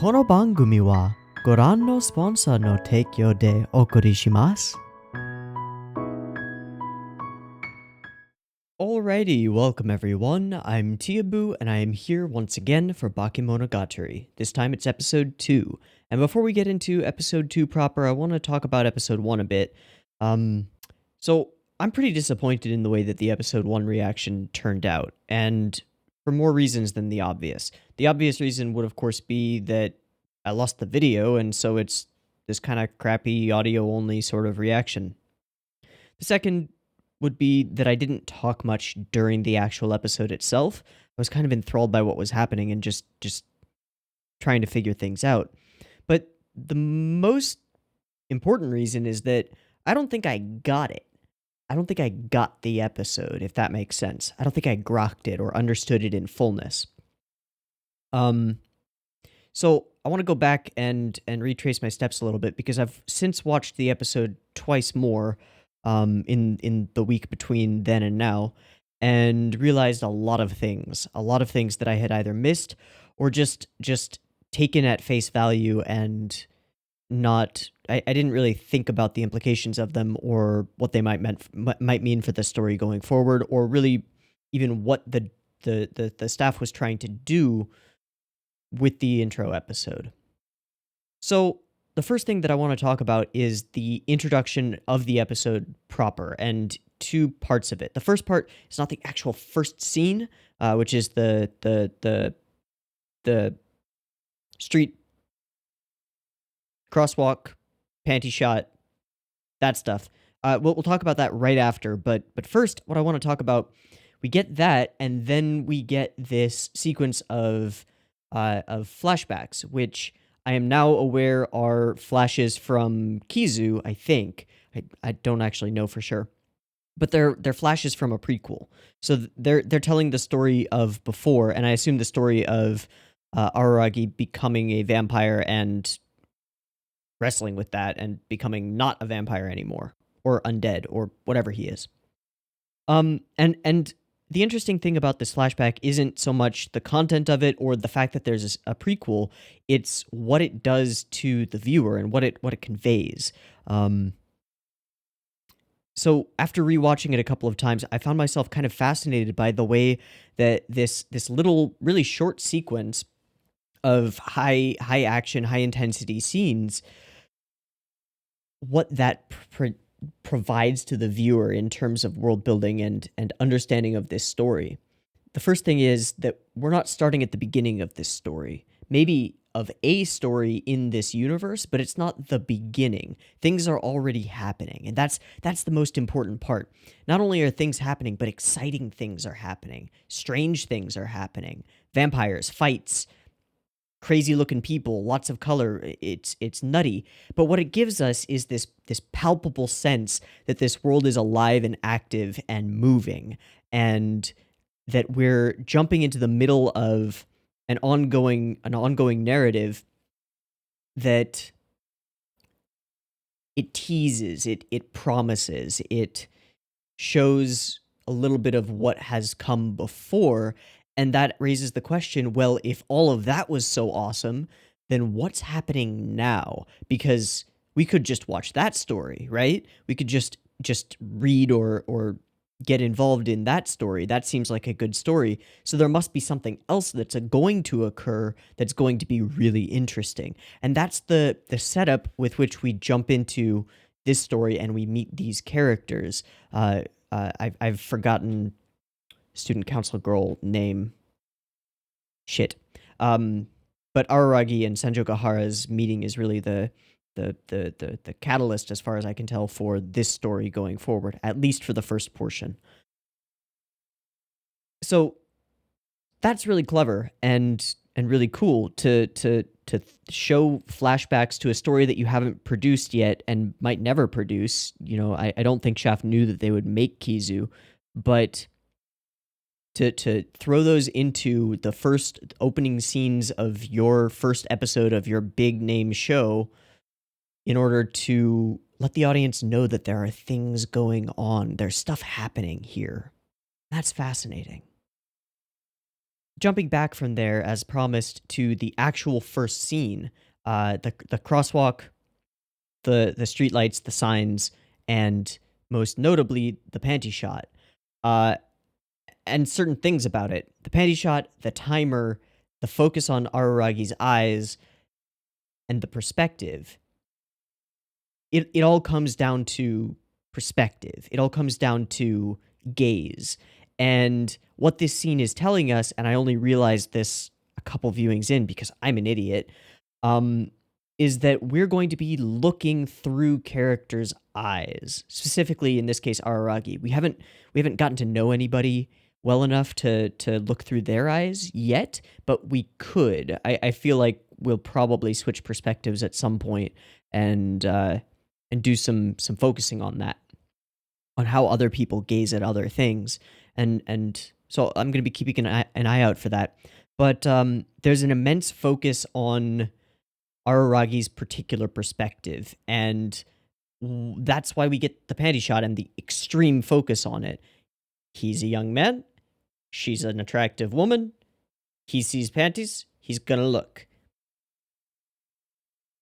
この番組はご覧のスポンサーの提供でお送りします。Alrighty, welcome everyone. I'm Teeaboo, and I am here once again for Bakemonogatari. This time it's episode 2. And before we get into episode 2 proper, I want to talk about episode 1 a bit. So I'm pretty disappointed in the way that the episode 1 reaction turned out, and for more reasons than the obvious. The obvious reason would of course be that I lost the video, and so it's this kind of crappy audio-only sort of reaction. The second would be that I didn't talk much during the actual episode itself. I was kind of enthralled by what was happening and just trying to figure things out. But the most important reason is that I don't think I got it. I don't think I got the episode, if that makes sense. I don't think I grokked it or understood it in fullness. So I want to go back and retrace my steps a little bit, because I've since watched the episode twice more in the week between then and now, and realized a lot of things that I had either missed or just taken at face value and not. I didn't really think about the implications of them or what they might mean for the story going forward, or really even what the staff was trying to do with the intro episode. So the first thing that I want to talk about is the introduction of the episode proper, and two parts of it. The first part is not the actual first scene, which is the street crosswalk, panty shot, that stuff. We'll talk about that right after, but first, what I want to talk about, we get that, and then we get this sequence of flashbacks, which I am now aware are flashes from Kizu, I think. I don't actually know for sure. But they're flashes from a prequel. So they're telling the story of before, and I assume the story of Araragi becoming a vampire and wrestling with that and becoming not a vampire anymore, or undead, or whatever he is. And the interesting thing about this flashback isn't so much the content of it or the fact that there's a prequel, it's what it does to the viewer and what it conveys. So after rewatching it a couple of times, I found myself kind of fascinated by the way that this little, really short sequence of high action, high intensity scenes, what that provides to the viewer in terms of world building and understanding of this story. The first thing is that we're not starting at the beginning of this story. Maybe of a story in this universe, but it's not the beginning. Things are already happening, and that's the most important part. Not only are things happening, but exciting things are happening. Strange things are happening. Vampires, fights, crazy looking people, lots of color. It's nutty. But what it gives us is this palpable sense that this world is alive and active and moving, and that we're jumping into the middle of an ongoing narrative that it teases, it promises, it shows a little bit of what has come before. And that raises the question, well, if all of that was so awesome, then what's happening now? Because we could just watch that story, right? We could just read or get involved in that story. That seems like a good story. So there must be something else that's going to occur that's going to be really interesting. And that's the setup with which we jump into this story and we meet these characters. I've forgotten student council girl name. Shit. But Araragi and Senjogahara's meeting is really the catalyst, as far as I can tell, for this story going forward, at least for the first portion. So that's really clever and really cool to show flashbacks to a story that you haven't produced yet and might never produce. You know, I don't think Shaft knew that they would make Kizu, but to throw those into the first opening scenes of your first episode of your big name show in order to let the audience know that there are things going on. There's stuff happening here. That's fascinating. jumping back from there, as promised, to the actual first scene, the crosswalk, the streetlights, the signs, and most notably the panty shot, uh, and certain things about it. The panty shot, the timer, the focus on Araragi's eyes, and the perspective. It all comes down to perspective. It all comes down to gaze. And what this scene is telling us, and I only realized this a couple viewings in because I'm an idiot, um, is that we're going to be looking through characters' eyes. Specifically, in this case, Araragi. We haven't gotten to know anybody well enough to look through their eyes yet, but we could. I feel like we'll probably switch perspectives at some point and do some focusing on that, on how other people gaze at other things, and so I'm going to be keeping an eye out for that. But there's an immense focus on Araragi's particular perspective, and that's why we get the panty shot and the extreme focus on it. He's a young man, she's an attractive woman, he sees panties, he's gonna look.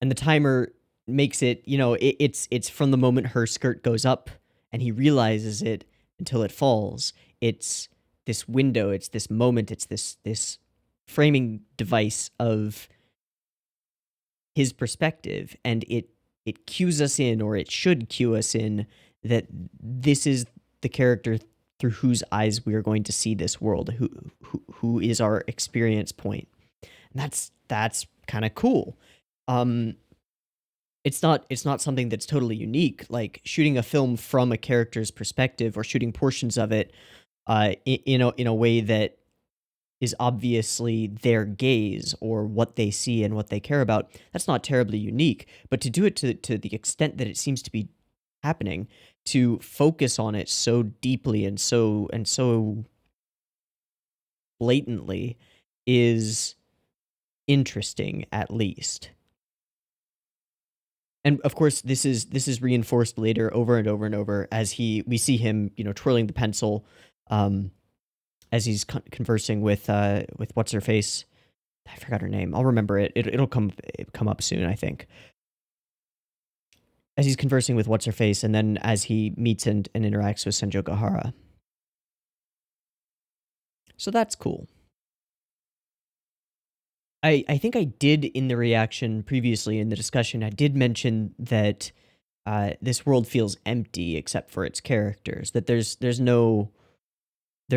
And the timer makes it, it's from the moment her skirt goes up and he realizes it until it falls. It's this window, it's this moment, it's this framing device of his perspective, and it cues us in, or it should cue us in, that this is the character through whose eyes we are going to see this world, who is our experience point. And that's kind of cool. It's not something that's totally unique, like shooting a film from a character's perspective or shooting portions of it in a way that is obviously their gaze or what they see and what they care about. That's not terribly unique, but to do it to the extent that it seems to be happening, to focus on it so deeply and so blatantly, is interesting, at least. And of course, this is reinforced later over and over and over as we see him, twirling the pencil, as he's conversing with what's her face. I forgot her name. I'll remember it. It'll come up soon, I think. As he's conversing with what's her face, and then as he meets and interacts with Senjo Gahara. So that's cool. I think I did, in the reaction previously in the discussion, I did mention that this world feels empty except for its characters. That there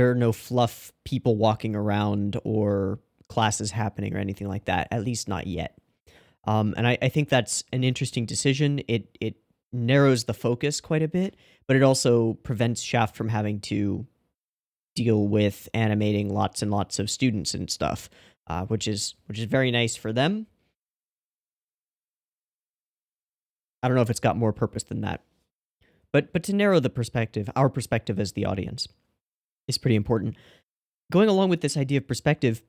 are no fluff people walking around or classes happening or anything like that, at least not yet. And I think that's an interesting decision. It narrows the focus quite a bit, but it also prevents Shaft from having to deal with animating lots and lots of students and stuff, which is very nice for them. I don't know if it's got more purpose than that, but to narrow the perspective, our perspective as the audience, is pretty important. Going along with this idea of perspective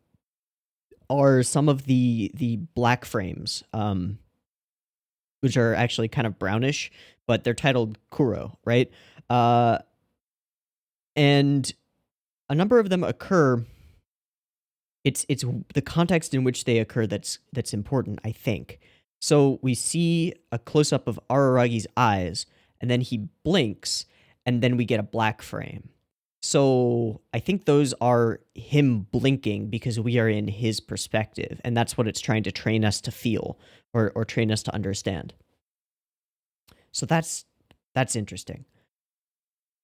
are some of the black frames, which are actually kind of brownish, but they're titled Kuro, right? And a number of them occur. It's the context in which they occur that's important, I think. So we see a close-up of Araragi's eyes, and then he blinks, and then we get a black frame. So I think those are him blinking because we are in his perspective, and that's what it's trying to train us to feel or train us to understand. So that's interesting.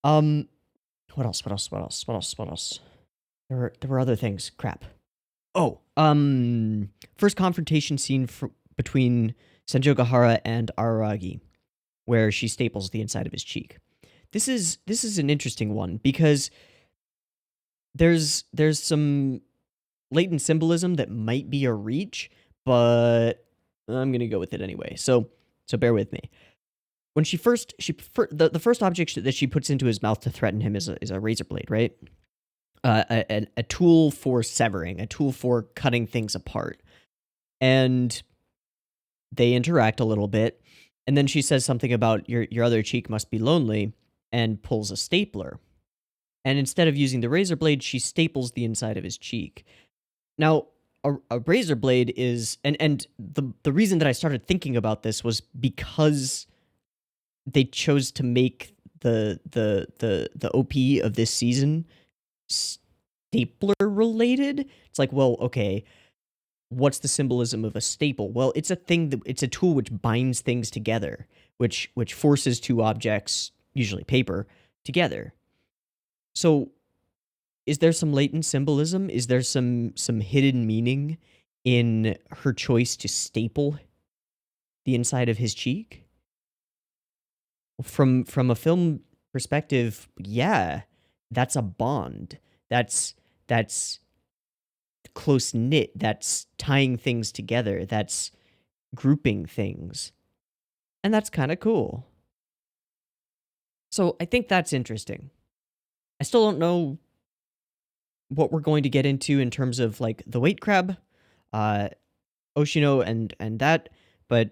What else? There were other things. Crap. Oh, first confrontation scene between Senjo Gahara and Araragi, where she staples the inside of his cheek. This is an interesting one because there's some latent symbolism that might be a reach, but I'm gonna go with it anyway. So bear with me. When the first object that she puts into his mouth to threaten him is a razor blade, right? A tool for severing, a tool for cutting things apart, and they interact a little bit, and then she says something about your other cheek must be lonely, and pulls a stapler. And instead of using the razor blade, she staples the inside of his cheek. Now, a razor blade is, and the reason that I started thinking about this was because they chose to make the OP of this season stapler related. It's like, well, okay, what's the symbolism of a staple? Well, it's a thing that it's a tool which binds things together, which forces two objects, usually paper, together. So, is there some latent symbolism? Is there some hidden meaning in her choice to staple the inside of his cheek? From a film perspective, yeah, that's a bond. That's close knit. That's tying things together. That's grouping things. And that's kind of cool. So I think that's interesting. I still don't know what we're going to get into in terms of like the weight crab, uh, Oshino and that, but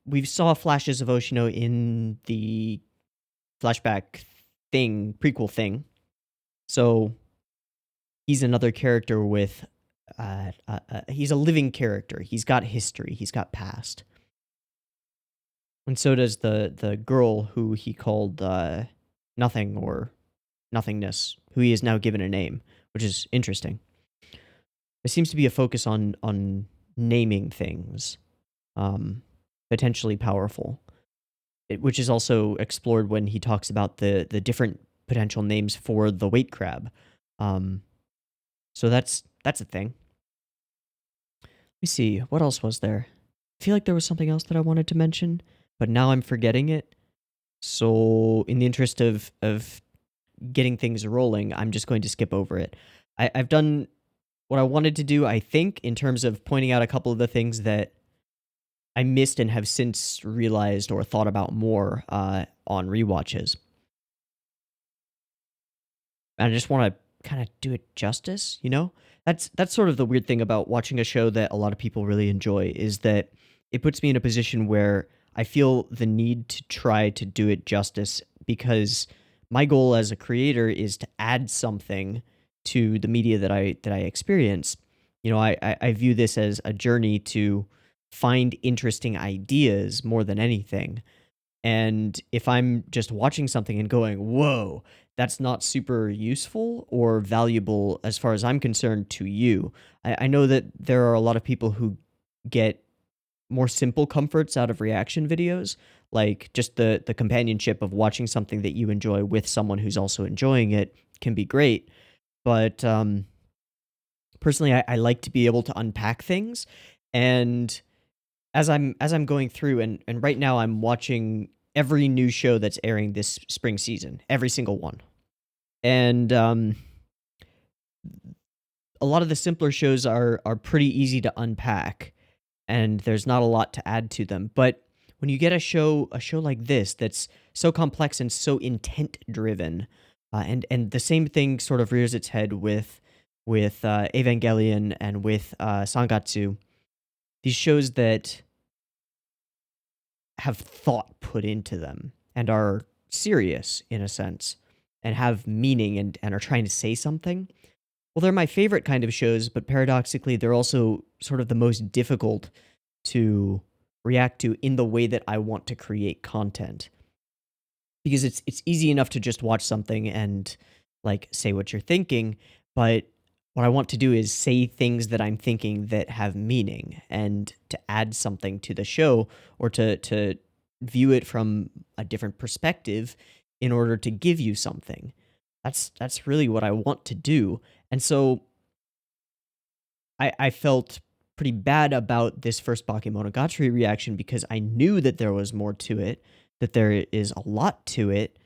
we saw flashes of Oshino in the flashback thing, prequel thing. So he's another character with, he's a living character. He's got history. He's got past. And so does the girl who he called Nothing or Nothingness, who he is now given a name, which is interesting. There seems to be a focus on naming things, potentially powerful, which is also explored when he talks about the different potential names for the weight crab. So that's a thing. Let me see, what else was there? I feel like there was something else that I wanted to mention, but now I'm forgetting it. So in the interest of getting things rolling, I'm just going to skip over it. I've done what I wanted to do, I think, in terms of pointing out a couple of the things that I missed and have since realized or thought about more on rewatches. And I just want to kind of do it justice, you know? That's sort of the weird thing about watching a show that a lot of people really enjoy, is that it puts me in a position where I feel the need to try to do it justice, because my goal as a creator is to add something to the media that I experience. You know, I view this as a journey to find interesting ideas more than anything. And if I'm just watching something and going, whoa, that's not super useful or valuable as far as I'm concerned to you, I know that there are a lot of people who get more simple comforts out of reaction videos, like just the companionship of watching something that you enjoy with someone who's also enjoying it can be great. But personally, I like to be able to unpack things. And as I'm going through, and right now I'm watching every new show that's airing this spring season, every single one. And a lot of the simpler shows are pretty easy to unpack, and there's not a lot to add to them. But when you get a show like this that's so complex and so intent driven, and the same thing sort of rears its head with Evangelion and with Sangatsu, these shows that have thought put into them and are serious in a sense and have meaning and are trying to say something. Well, they're my favorite kind of shows, but paradoxically, they're also sort of the most difficult to react to in the way that I want to create content. Because it's easy enough to just watch something and like say what you're thinking, but what I want to do is say things that I'm thinking that have meaning, and to add something to the show, or to view it from a different perspective in order to give you something. That's really what I want to do. And so I felt pretty bad about this first Bakemonogatari reaction, because I knew that there was more to it, that there is a lot to it,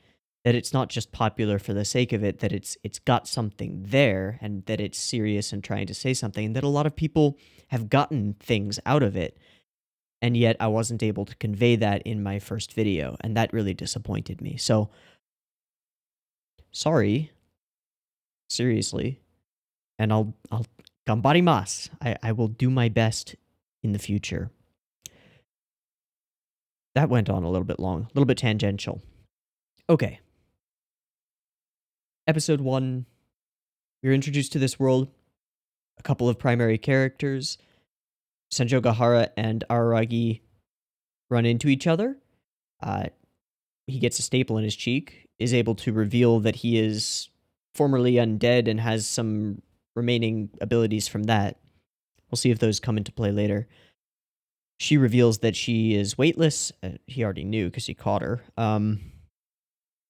that it's not just popular for the sake of it, that it's got something there, and that it's serious and trying to say something, and that a lot of people have gotten things out of it. And yet I wasn't able to convey that in my first video, and that really disappointed me. So sorry, seriously. And I'll gambarimasu. I will do my best in the future. That went on a little bit long, a little bit tangential. Okay. Episode 1, we are introduced to this world. a couple of primary characters. Senjo Gahara and Araragi run into each other. He gets a staple in his cheek, is able to reveal that he is formerly undead and has some remaining abilities from that. We'll see if those come into play later. She reveals that she is weightless. He already knew because he caught her.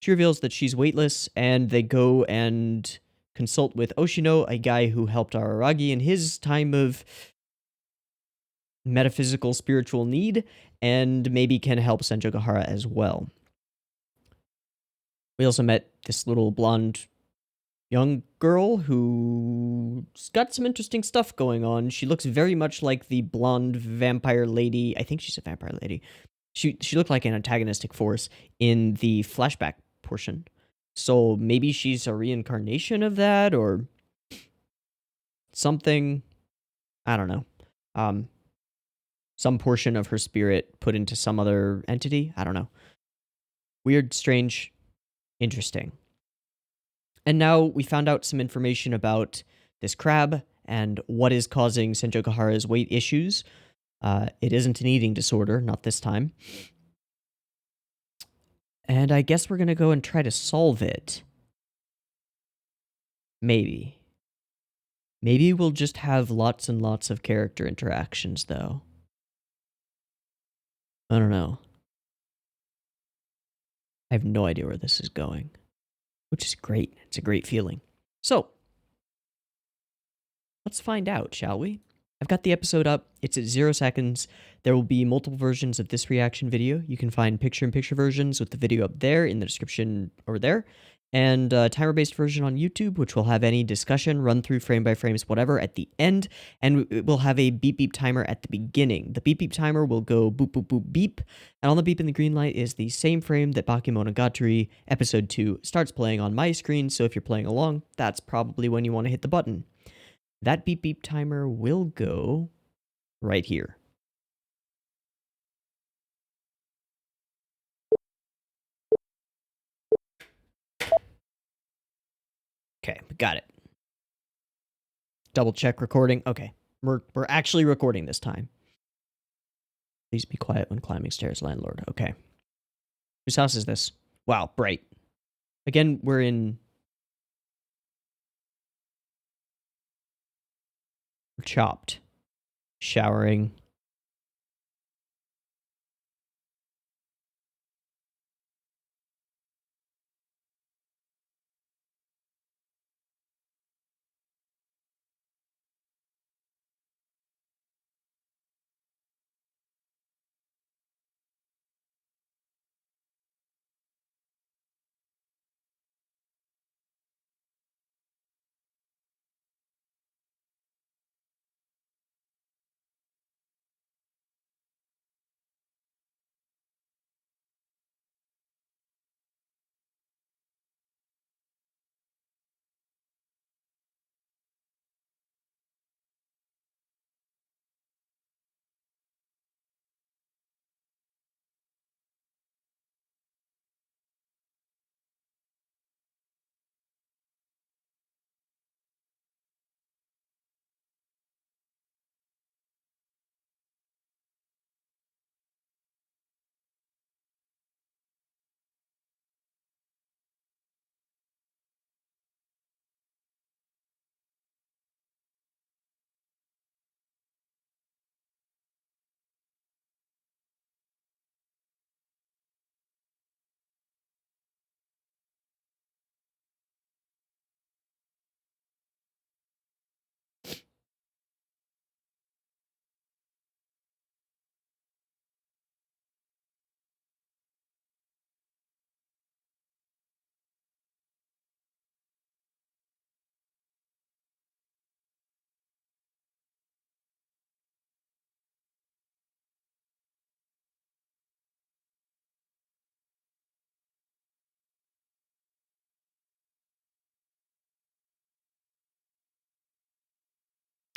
She reveals that she's weightless, and they go and consult with Oshino, a guy who helped Araragi in his time of metaphysical spiritual need, and maybe can help Senjo Gahara as well. We also met this little blonde young girl who's got some interesting stuff going on. She looks very much like the blonde vampire lady. I think she's a vampire lady. She looked like an antagonistic force in the flashback portion. So maybe she's a reincarnation of that or something. I don't know. Some portion of her spirit put into some other entity. I don't know. Weird, strange, interesting. And now we found out some information about this crab and what is causing Senjo Gahara's weight issues. It isn't an eating disorder, not this time. And I guess we're going to go and try to solve it. Maybe. Maybe we'll just have lots and lots of character interactions, though. I don't know. I have no idea where this is going, which is great. It's a great feeling. So, let's find out, shall we? I've got the episode up. It's at 0 seconds. There will be multiple versions of this reaction video. You can find picture-in-picture versions with the video up there in the description over there, and a timer-based version on YouTube, which will have any discussion, run-through, frame-by-frames, whatever, at the end, and it will have a beep-beep timer at the beginning. The beep-beep timer will go boop-boop-boop-beep, and on the beep in the green light is the same frame that Bakemonogatari Episode 2 starts playing on my screen, so if you're playing along, that's probably when you want to hit the button. That beep-beep timer will go right here. Okay, got it. Double check recording. Okay, we're actually recording this time. Please be quiet when climbing stairs, landlord. Okay. Whose house is this? Wow, bright. Again, we're chopped. Showering.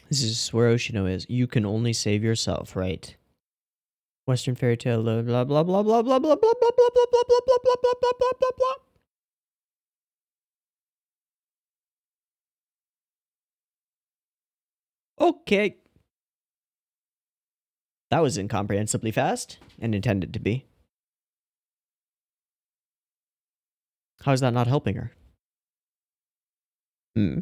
This is where Oshino is. You can only save yourself, right? Western fairy tale, blah blah blah blah blah blah blah blah blah blah blah blah blah blah blah blah blah blah blah. Okay. That was incomprehensibly fast and intended to be. How is that not helping her? Hmm.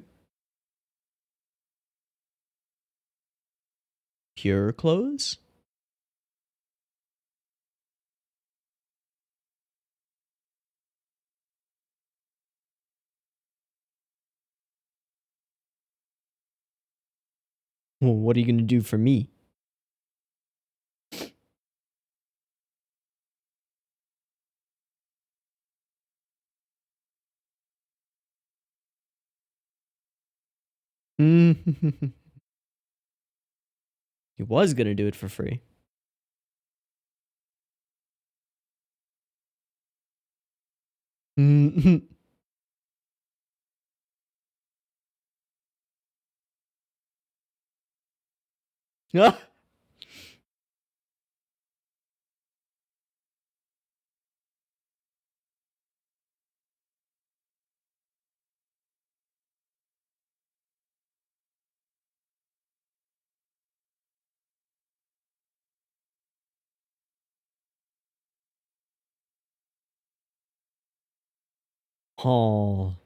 Pure clothes? Well, what are you going to do for me? he was going to do it for free. Oh.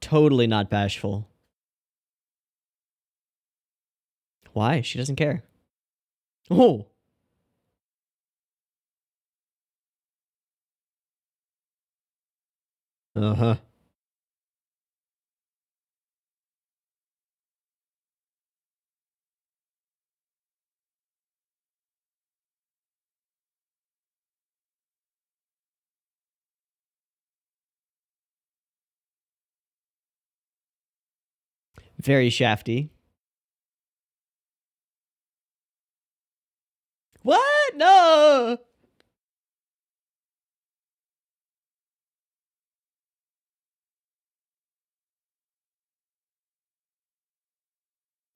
Totally not bashful. Why? She doesn't care. Oh. Uh-huh. Very shafty. What? No.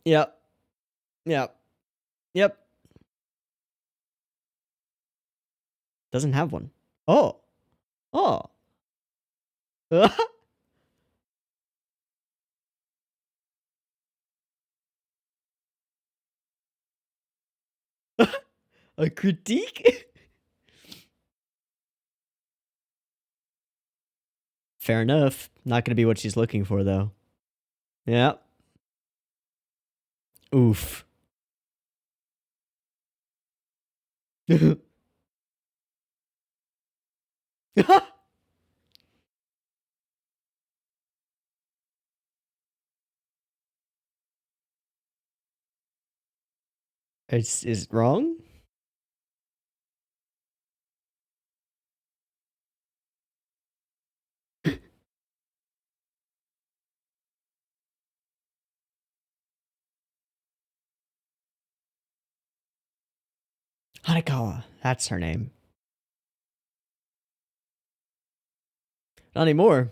Yep. Yep. Yep. Doesn't have one. Oh. Oh. A critique? Fair enough. Not gonna be what she's looking for, though. Yeah. Oof. Is it wrong? Hanekawa. That's her name. Not anymore.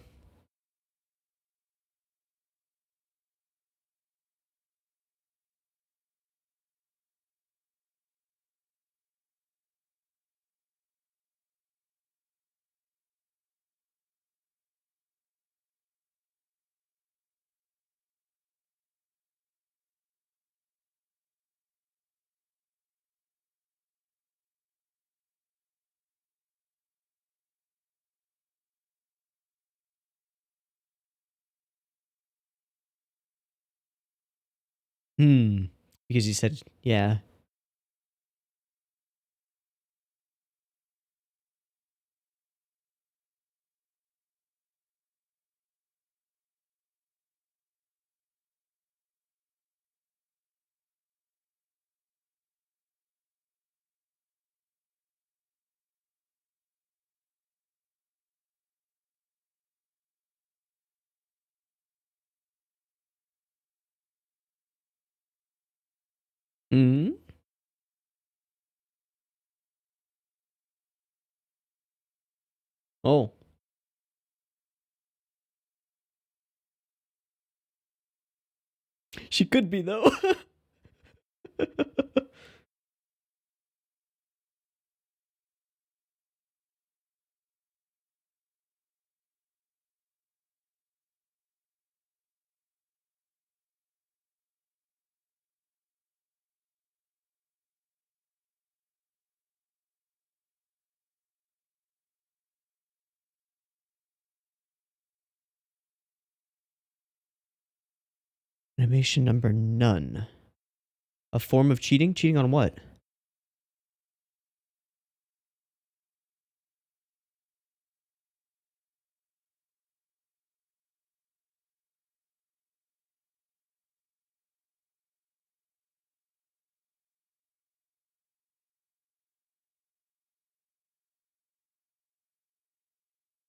Hmm. Because you said, yeah. Hmm. Oh. She could be, though. Animation number none. A form of cheating? Cheating on what?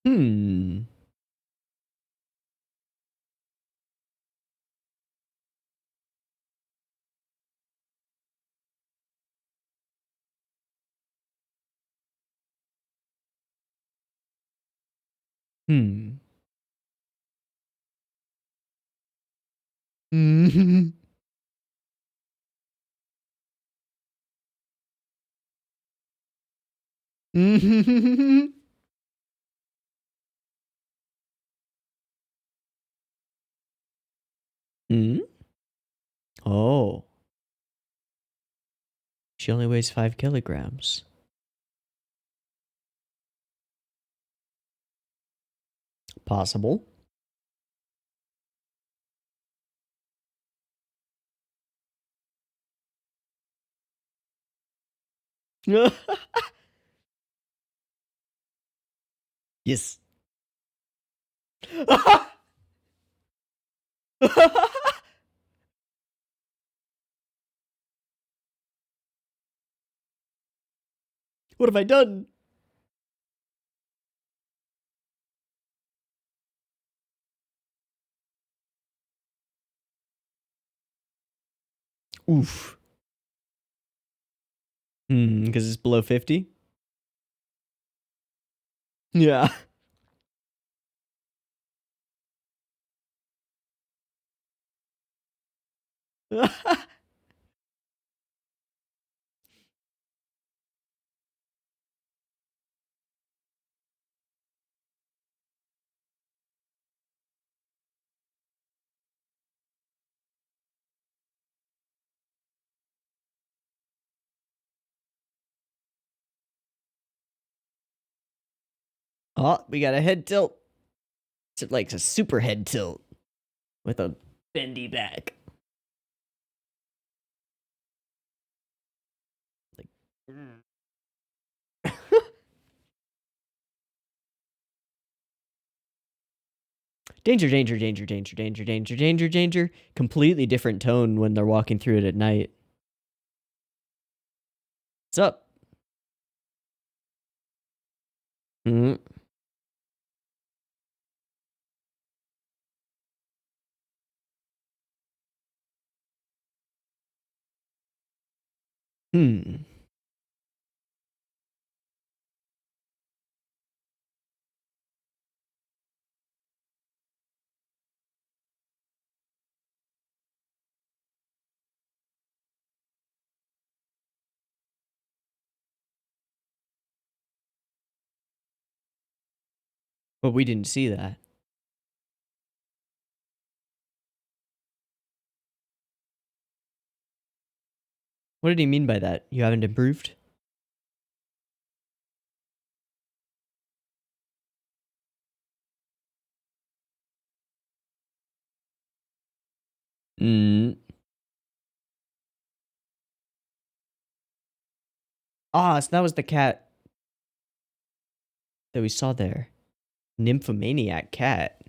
Hmm. Hmm. Hmm. Hmm. Oh. She only weighs 5 kilograms. Possible. Yes. What have I done? Oof. Because it's below 50? Yeah. Oh, we got a head tilt. It's like a super head tilt with a bendy back. Like, danger, danger, danger, danger, danger, danger, danger, danger. Completely different tone when they're walking through it at night. What's up? Hmm. Hmm. But we didn't see that. What did he mean by that? You haven't improved? Mm. Ah, so that was the cat that we saw there. Nymphomaniac cat.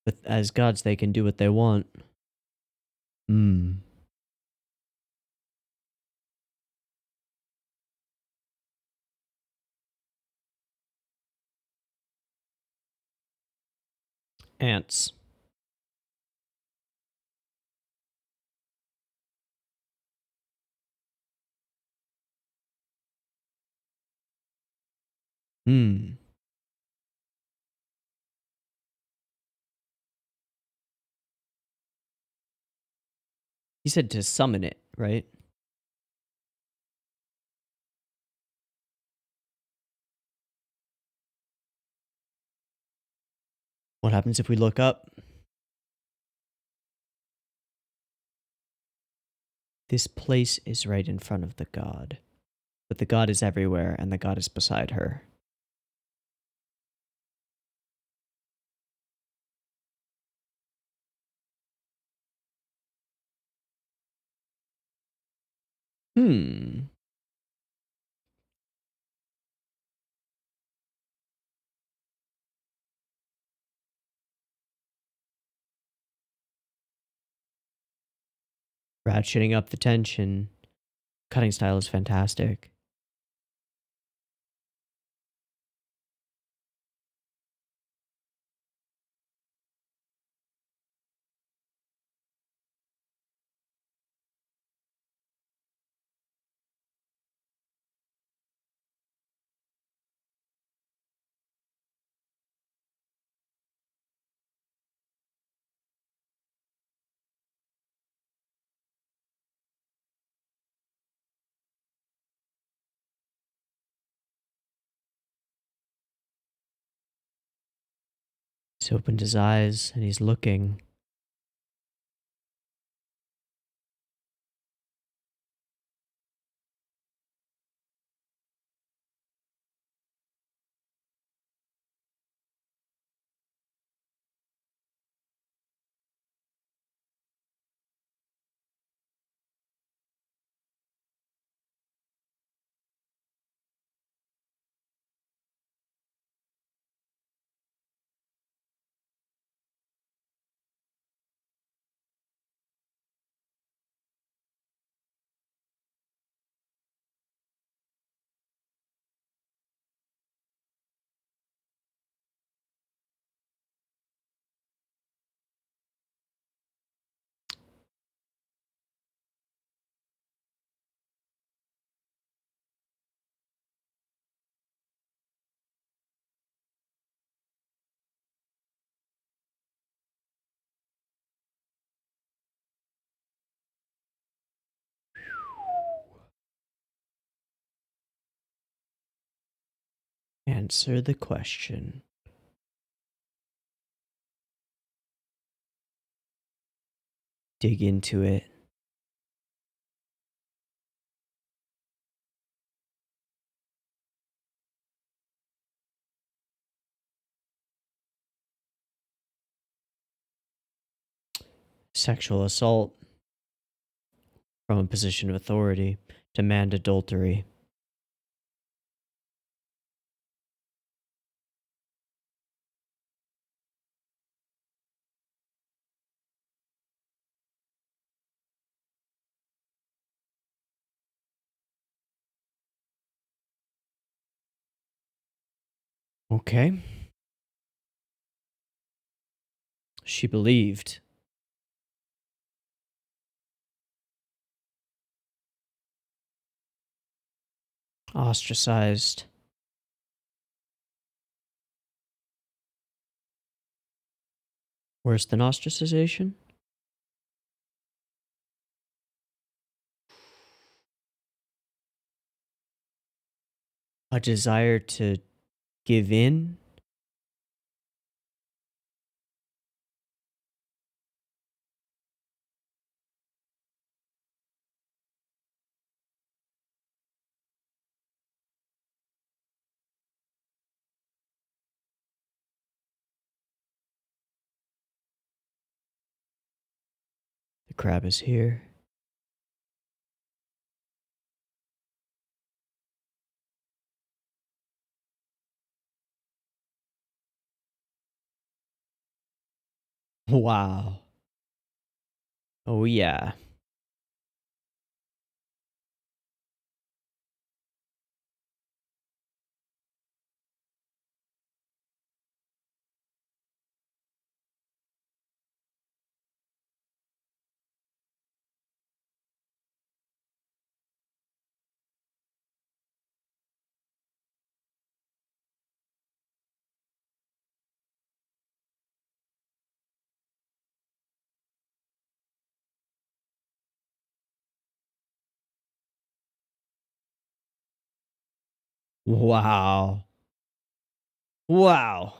But as gods, they can do what they want. Hmm. Ants. Hmm. He said to summon it, right? What happens if we look up? This place is right in front of the god. But the god is everywhere, and the god is beside her. Hmm. Ratcheting up the tension. Cutting style is fantastic. He's opened his eyes and he's looking. Answer the question. Dig into it. Sexual assault from a position of authority. Demand adultery. Okay. She believed. Ostracized. Worse than ostracization? A desire to give in? The crab is here. Wow. Oh, yeah. Wow. Wow.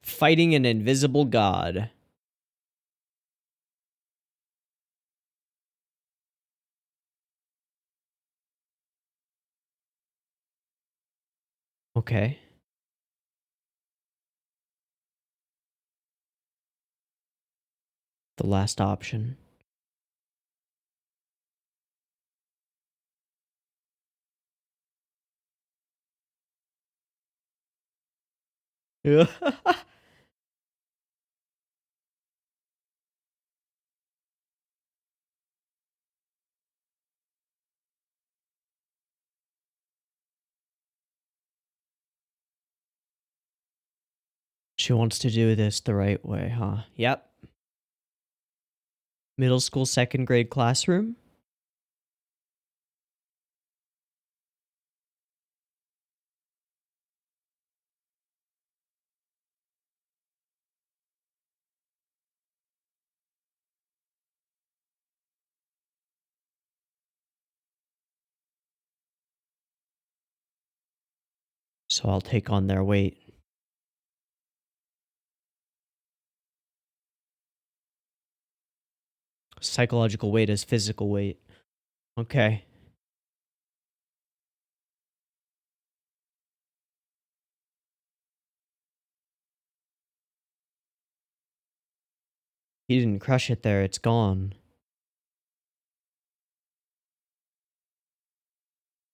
Fighting an invisible god. Okay. The last option. Yeah. She wants to do this the right way, huh? Yep. Middle school, second grade classroom. So I'll take on their weight. Psychological weight as physical weight. Okay. He didn't crush it there, it's gone.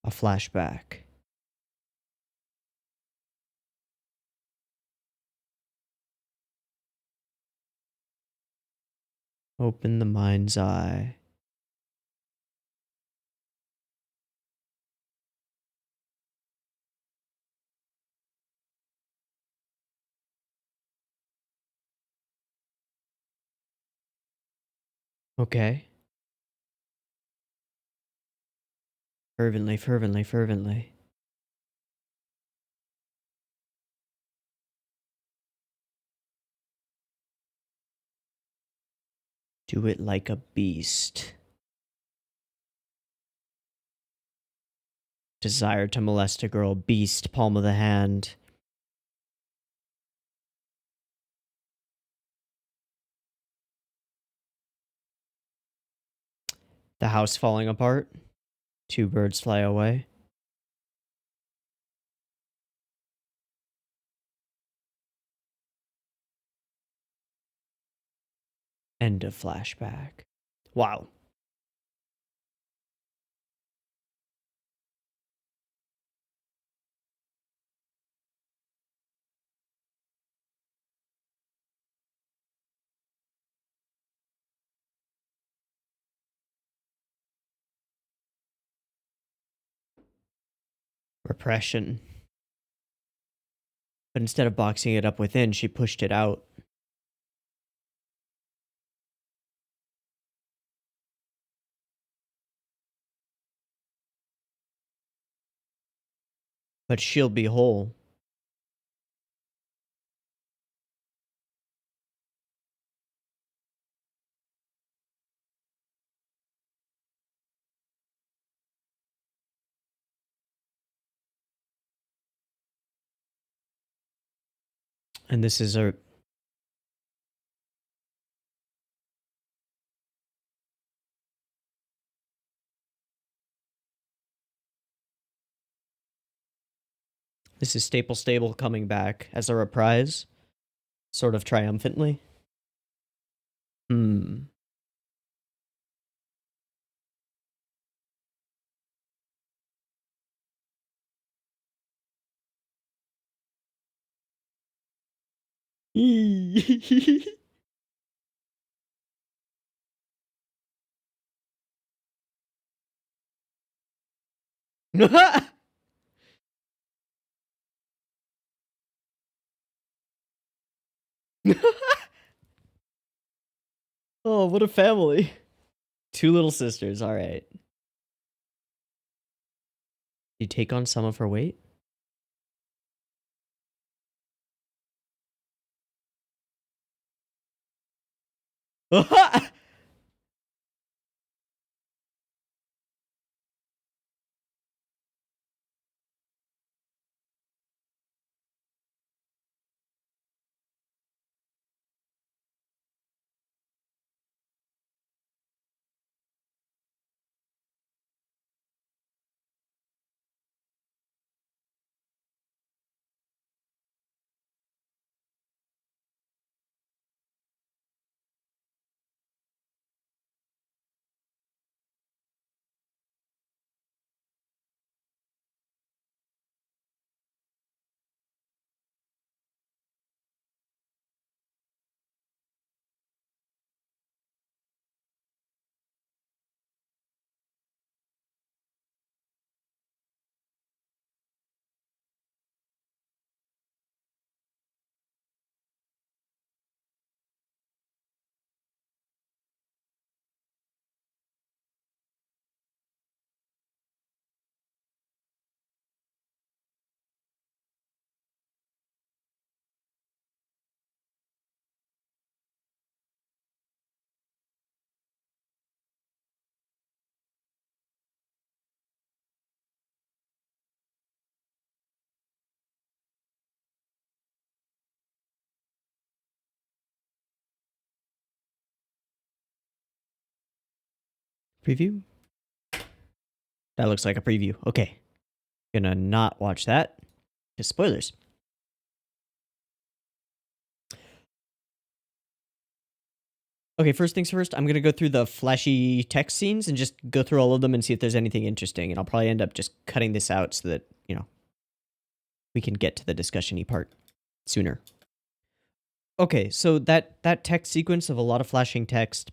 A flashback. Open the mind's eye. Okay. Fervently, fervently, fervently. Do it like a beast. Desire to molest a girl. Beast, palm of the hand. The house falling apart. Two birds fly away. End of flashback. Wow. Repression. But instead of boxing it up within, she pushed it out. But she'll be whole. And this is a... This is Staple Stable coming back as a reprise. Sort of triumphantly. Hmm. Oh, what a family. Two little sisters, alright. You take on some of her weight? Preview? That looks like a preview. Okay. Gonna not watch that. Just spoilers. Okay, first things first, I'm gonna go through the flashy text scenes and just go through all of them and see if there's anything interesting. And I'll probably end up just cutting this out so that, we can get to the discussion-y part sooner. Okay, so that text sequence of a lot of flashing text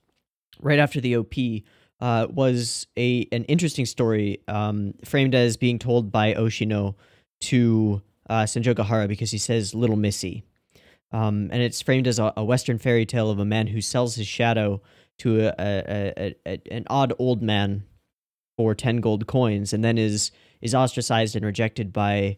right after the OP was an interesting story, framed as being told by Oshino to Senjogahara because he says "Little Missy," and it's framed as a Western fairy tale of a man who sells his shadow to an odd old man for 10 gold coins, and then is ostracized and rejected by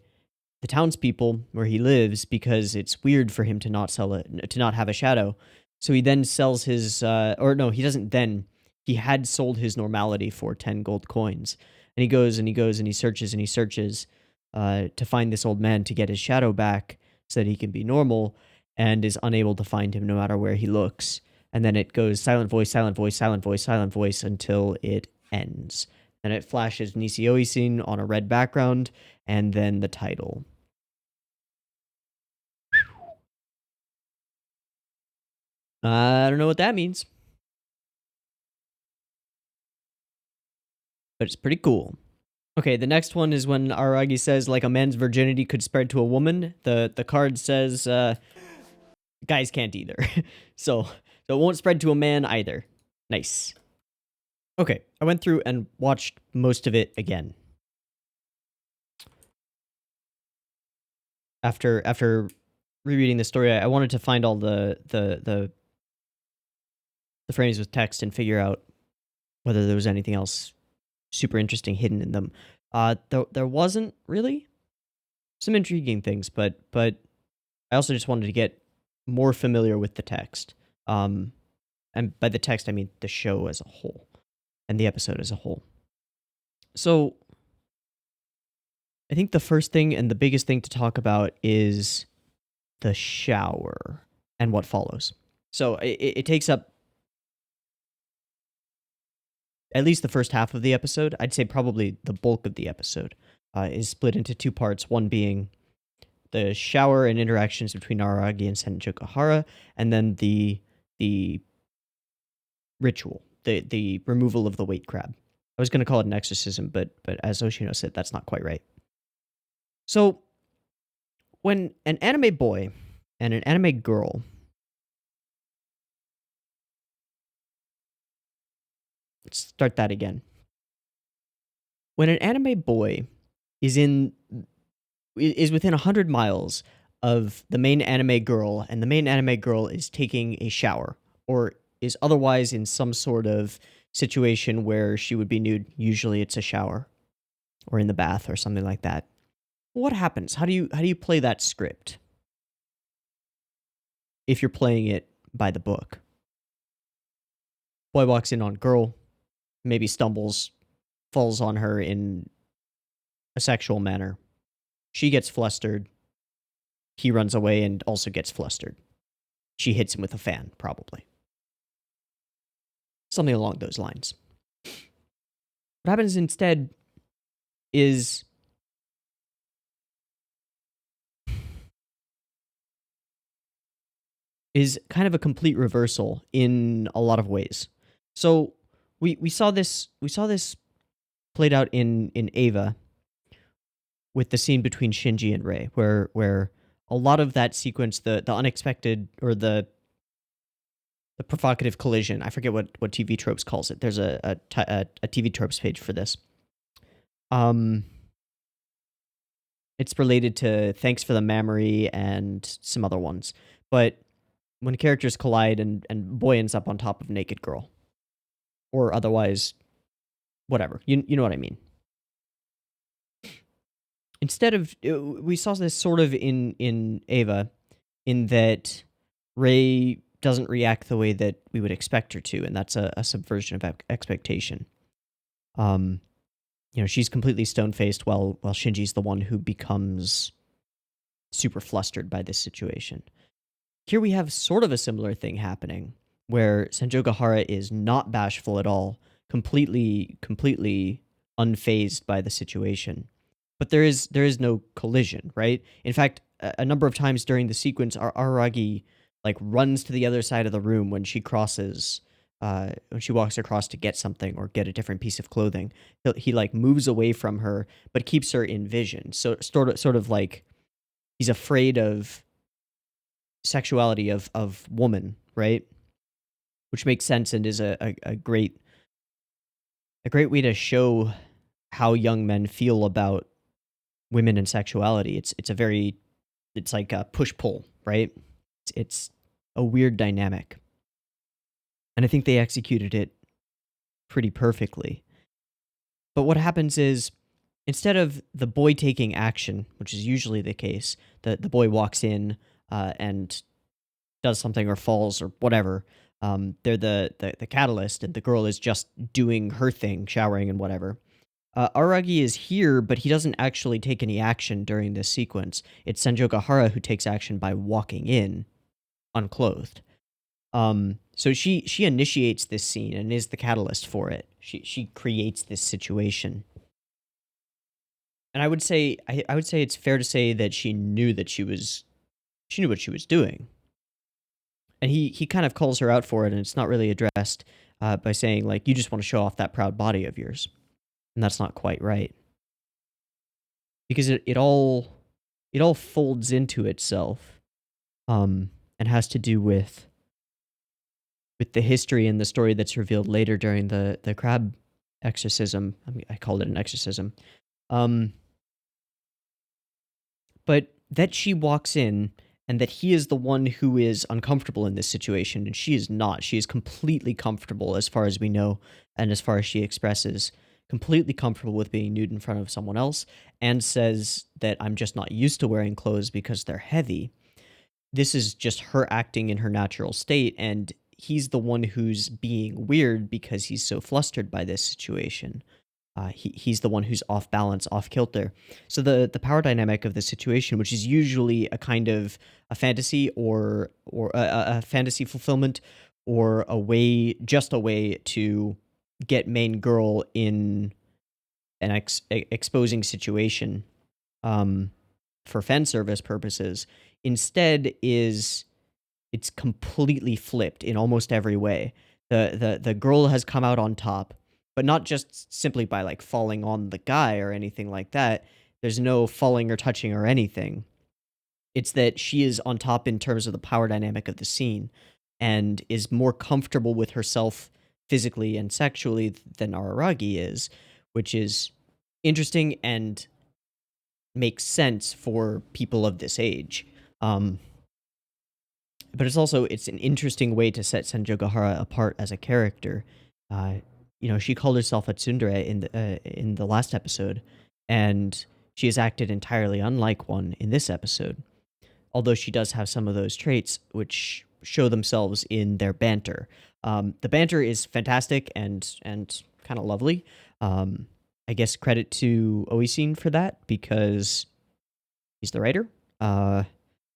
the townspeople where he lives because it's weird for him to not to not have a shadow. So he then sells his, or no, he doesn't then. He had sold his normality for 10 gold coins. And he goes and he goes and he searches to find this old man to get his shadow back so that he can be normal, and is unable to find him no matter where he looks. And then it goes silent voice, silent voice, silent voice, silent voice until it ends. And it flashes Nishio scene on a red background, and then the title. I don't know what that means, but it's pretty cool. Okay, the next one is when Aragi says, like, a man's virginity could spread to a woman. The card says, guys can't either. So it won't spread to a man either. Nice. Okay, I went through and watched most of it again. After rereading the story, I wanted to find all the frames with text and figure out whether there was anything else super interesting hidden in them. There wasn't really some intriguing things, but I also just wanted to get more familiar with the text. And by the text, I mean the show as a whole and the episode as a whole. So I think the first thing and the biggest thing to talk about is the shower and what follows. So it takes up at least the first half of the episode. I'd say probably the bulk of the episode is split into two parts, one being the shower and interactions between Aragi and Senjogahara, and then the ritual, the removal of the weight crab. I was going to call it an exorcism, but as Oshino said, that's not quite right. So when an anime boy and an anime girl let's start that again. When an anime boy is within 100 miles of the main anime girl, and the main anime girl is taking a shower or is otherwise in some sort of situation where she would be nude. Usually it's a shower or in the bath or something like that. What happens? How do you play that script if you're playing it by the book? Boy walks in on girl, maybe stumbles, falls on her in a sexual manner. She gets flustered. He runs away and also gets flustered. She hits him with a fan, probably. Something along those lines. What happens instead is kind of a complete reversal in a lot of ways. So we saw this played out in Ava with the scene between Shinji and Rei, where a lot of that sequence, the unexpected or the provocative collision, I forget what TV Tropes calls it. There's a TV Tropes page for this. It's related to Thanks for the Memory and some other ones. But when characters collide and boy ends up on top of naked girl. Or otherwise, whatever. You know what I mean. Instead of, we saw this sort of in Ava, in that Rei doesn't react the way that we would expect her to, and that's a subversion of expectation. She's completely stone-faced while Shinji's the one who becomes super flustered by this situation. Here we have sort of a similar thing happening, where Senjo Gahara is not bashful at all, completely unfazed by the situation. But there is no collision, right? In fact, a number of times during the sequence, Araragi runs to the other side of the room when she crosses, when she walks across to get something or get a different piece of clothing. He moves away from her, but keeps her in vision. So sort of like he's afraid of sexuality of woman, right? Which makes sense and is a great way to show how young men feel about women and sexuality. It's like a push-pull, right? It's a weird dynamic. And I think they executed it pretty perfectly. But what happens is, instead of the boy taking action, which is usually the case, the boy walks in and does something or falls or whatever, they're the catalyst, and the girl is just doing her thing, showering and whatever. Aragi is here, but he doesn't actually take any action during this sequence. It's Senjo Gahara who takes action by walking in, unclothed. So she initiates this scene and is the catalyst for it. She creates this situation. And I would say it's fair to say that she knew what she was doing. And he kind of calls her out for it, and it's not really addressed by saying, you just want to show off that proud body of yours. And that's not quite right. Because it all folds into itself, and has to do with the history and the story that's revealed later during the crab exorcism. I called it an exorcism. But that she walks in and that he is the one who is uncomfortable in this situation, and she is not. She is completely comfortable as far as we know, and as far as she expresses, completely comfortable with being nude in front of someone else, and says that I'm just not used to wearing clothes because they're heavy. This is just her acting in her natural state, and he's the one who's being weird because he's so flustered by this situation. He's the one who's off balance, off kilter. So the power dynamic of the situation, which is usually a kind of a fantasy or a fantasy fulfillment, or a way to get main girl in an exposing situation for fan service purposes, instead it's completely flipped in almost every way. The girl has come out on top, but not just simply by falling on the guy or anything like that. There's no falling or touching or anything. It's that she is on top in terms of the power dynamic of the scene, and is more comfortable with herself physically and sexually than Araragi is, which is interesting and makes sense for people of this age. Um, but it's an interesting way to set Senjogahara apart as a character. Uh, she called herself a tsundere in the last episode, and she has acted entirely unlike one in this episode. Although she does have some of those traits which show themselves in their banter. The banter is fantastic and kind of lovely. I guess credit to Oisin for that because he's the writer, and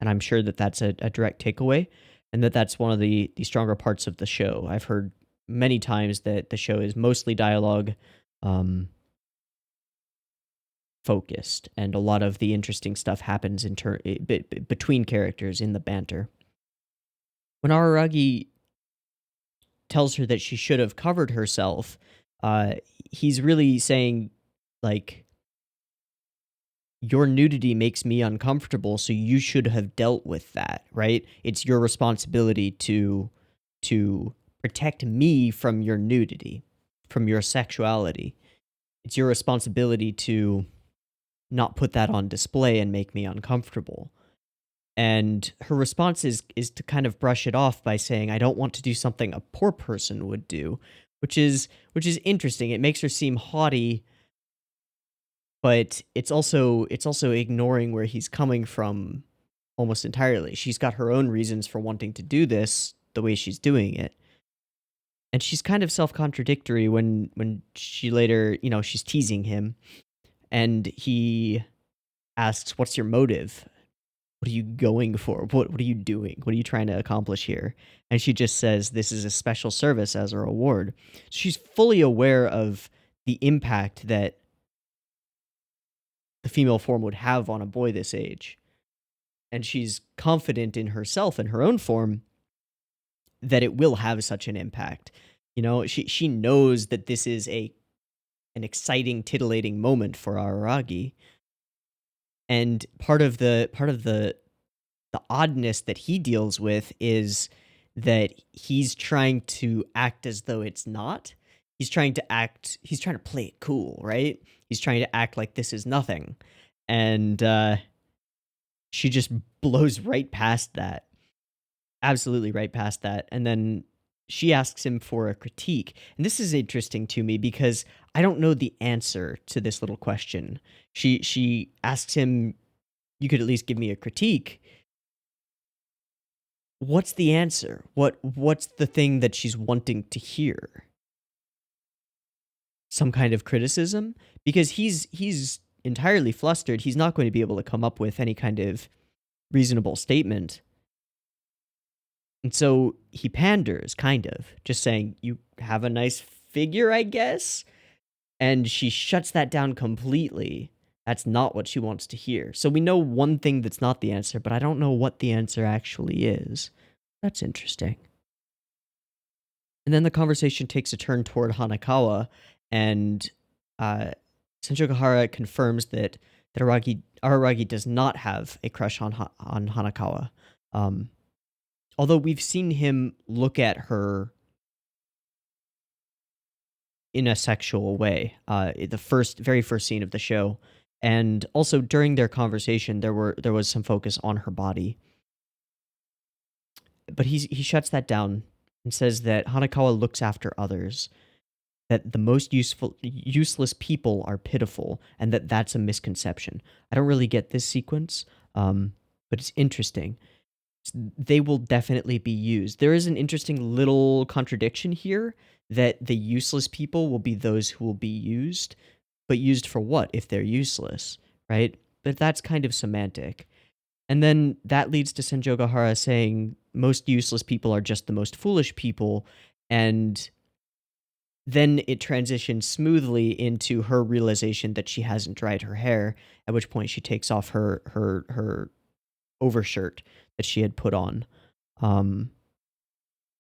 I'm sure that that's a direct takeaway, and that's one of the stronger parts of the show. I've heard many times that the show is mostly dialogue um, focused, and a lot of the interesting stuff happens between characters in the banter. When Araragi tells her that she should have covered herself, uh, he's really saying, like, your nudity makes me uncomfortable, so you should have dealt with that, right? It's your responsibility to protect me from your nudity, from your sexuality. It's your responsibility to not put that on display and make me uncomfortable. And her response is to kind of brush it off by saying, I don't want to do something a poor person would do, which is interesting. It makes her seem haughty, but it's also ignoring where he's coming from almost entirely. She's got her own reasons for wanting to do this the way she's doing it. And she's kind of self-contradictory when she later, she's teasing him and he asks, "What's your motive? What are you going for? What are you doing? What are you trying to accomplish here?" And she just says, "This is a special service as a reward." She's fully aware of the impact that the female form would have on a boy this age. And she's confident in herself and her own form that it will have such an impact. She knows that this is an exciting, titillating moment for Araragi. And part of the oddness that he deals with is that he's trying to act as though it's not. He's trying to play it cool, right? He's trying to act like this is nothing. And she just blows right past that. Absolutely right past that. And then she asks him for a critique. And this is interesting to me because I don't know the answer to this little question. She asks him, "You could at least give me a critique." What's the answer? What's the thing that she's wanting to hear? Some kind of criticism? Because he's entirely flustered. He's not going to be able to come up with any kind of reasonable statement. And so he panders, kind of, just saying, "You have a nice figure, I guess?" And she shuts that down completely. That's not what she wants to hear. So we know one thing that's not the answer, but I don't know what the answer actually is. That's interesting. And then the conversation takes a turn toward Hanakawa, and Senjogahara confirms that Araragi does not have a crush on Hanakawa. Although we've seen him look at her in a sexual way, the very first scene of the show, and also during their conversation, there was some focus on her body. But he shuts that down and says that Hanakawa looks after others, that the most useless people are pitiful, and that's a misconception. I don't really get this sequence, but it's interesting. They will definitely be used. There is an interesting little contradiction here that the useless people will be those who will be used, but used for what if they're useless, right? But that's kind of semantic. And then that leads to Senjogahara saying most useless people are just the most foolish people, and then it transitions smoothly into her realization that she hasn't dried her hair, at which point she takes off her overshirt that she had put on.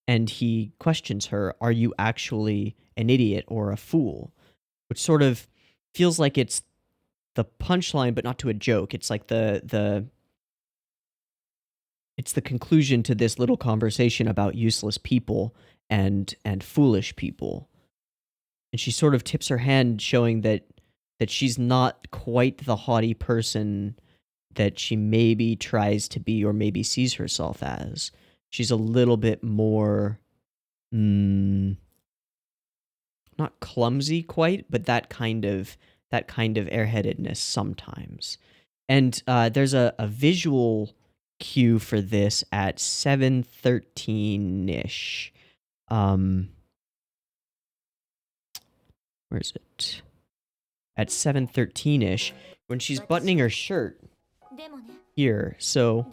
And he questions her, "Are you actually an idiot or a fool?" Which sort of feels like it's the punchline, but not to a joke. It's like it's the conclusion to this little conversation about useless people and foolish people. And she sort of tips her hand, showing that she's not quite the haughty person that she maybe tries to be or maybe sees herself as. She's a little bit more, not clumsy quite, but that kind of airheadedness sometimes. And there's a visual cue for this at 7:13-ish. Where is it? At 7:13-ish, when she's buttoning her shirt here. So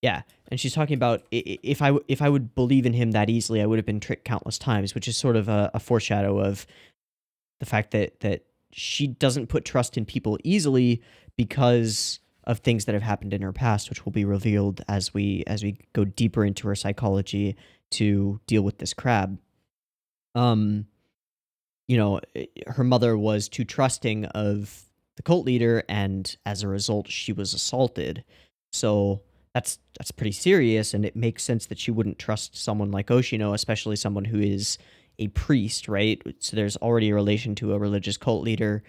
yeah, and she's talking about if I would believe in him that easily, I would have been tricked countless times, which is sort of a foreshadow of the fact that she doesn't put trust in people easily because of things that have happened in her past, which will be revealed as we go deeper into her psychology to deal with this crab. Her mother was too trusting of the cult leader, and as a result, she was assaulted. So that's pretty serious, and it makes sense that she wouldn't trust someone like Oshino, especially someone who is a priest, right? So there's already a relation to a religious cult leader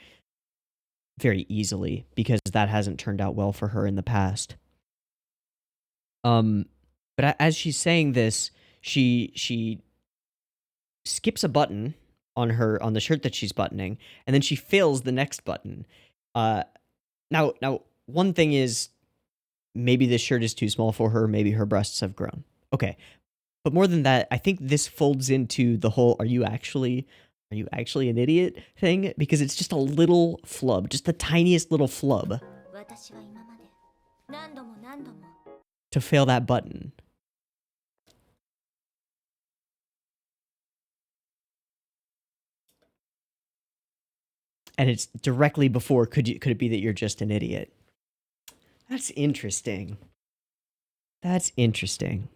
very easily, because that hasn't turned out well for her in the past. But as she's saying this, she skips a button on the shirt that she's buttoning, and then she fills the next button. Now one thing is, maybe this shirt is too small for her, maybe her breasts have grown. Okay. But more than that, I think this folds into the whole are you actually an idiot thing, because it's just a little flub, just the tiniest little flub to fail that button. And it's directly before could it be that you're just an idiot? That's interesting. That's interesting.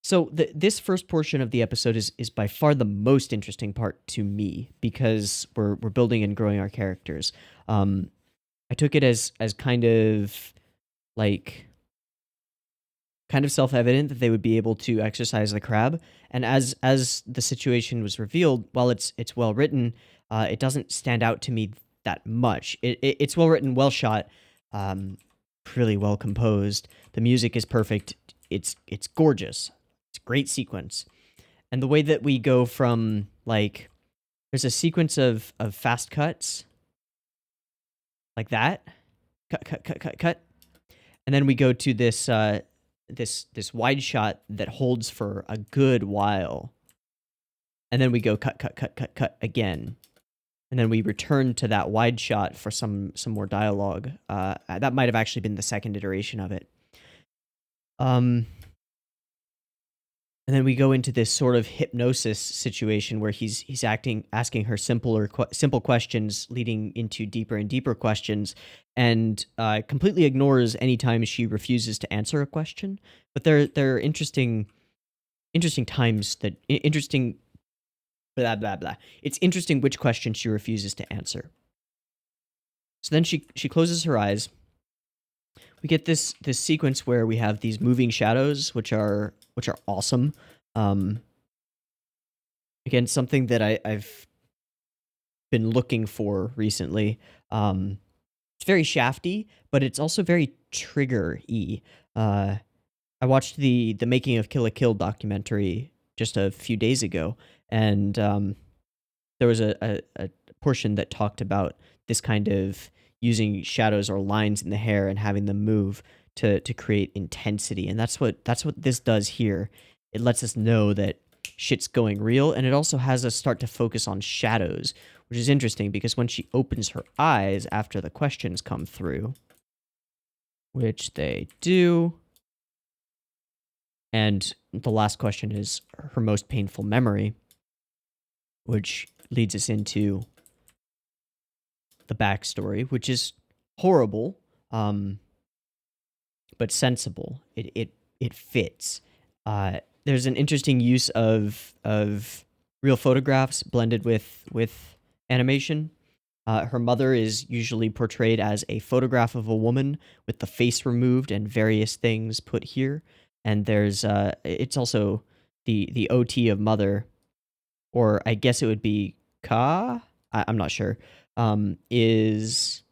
So this first portion of the episode is by far the most interesting part to me, because we're building and growing our characters. I took it as kind of self-evident that they would be able to exercise the crab, and as the situation was revealed, while it's well written, it doesn't stand out to me that much. It's well written, well shot, really well composed. The music is perfect. It's gorgeous. It's a great sequence, and the way that we go from there's a sequence of fast cuts like that, cut, and then we go to this this wide shot that holds for a good while, and then we go cut again, and then we return to that wide shot for some more dialogue. That might have actually been the second iteration of it. And then we go into this sort of hypnosis situation where he's asking her simple questions, leading into deeper and deeper questions, and completely ignores any time she refuses to answer a question. But there are interesting times that interesting blah blah blah. It's interesting which question she refuses to answer. So then she closes her eyes. We get this sequence where we have these moving shadows, which are awesome. Again, something that I've been looking for recently. It's very shafty, but it's also very trigger-y. I watched the Making of Kill la Kill documentary just a few days ago, and there was a portion that talked about this kind of using shadows or lines in the hair and having them move to create intensity, and that's what this does here. It lets us know that shit's going real, and it also has us start to focus on shadows, which is interesting because when she opens her eyes after the questions come through, which they do, and the last question is her most painful memory, which leads us into the backstory, which is horrible, but sensible. It fits. There's an interesting use of real photographs blended with animation. Her mother is usually portrayed as a photograph of a woman with the face removed and various things put here. And there's it's also the OT of mother, or I guess it would be Ka, I'm not sure, is